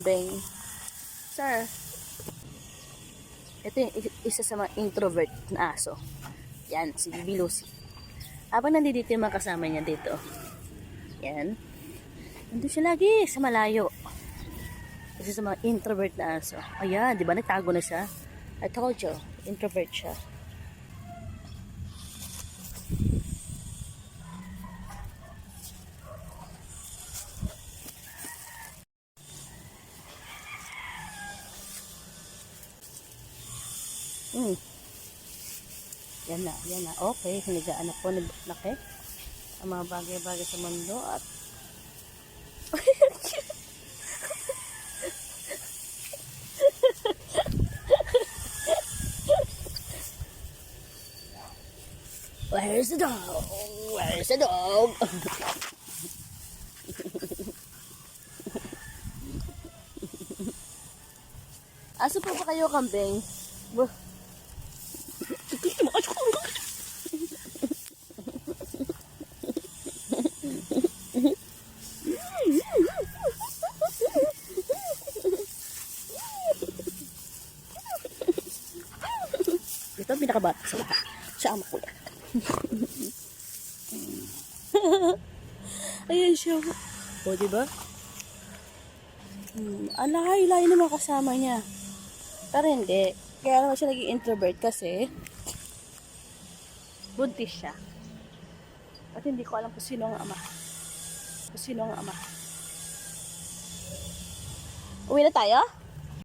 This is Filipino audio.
Bang. Sir, ito yung isa sa mga introvert na aso. Yan, si Bibi Lucy. Habang nandito yung mga kasama niya dito. Yan. Nandun siya lagi sa malayo. Isa sa mga introvert na aso. Ayan, di ba nagtago na siya? I told you, introvert siya. Yan na, yan na. Okay, hinigaan na po ni Laki ang mga bagay-bagay sa mundo at where's the dog? Where's the dog? Aso po ba kayo, kambing? Ito, pinakabata sa lahat. Siya ang makulit. Ayan siya. O, diba? Alahay-lahay naman kasama niya. Pero hindi. Kaya naman siya naging introvert kasi buntis siya. At hindi ko alam kung sino ang ama. Kung sino ang ama. Uwi na tayo?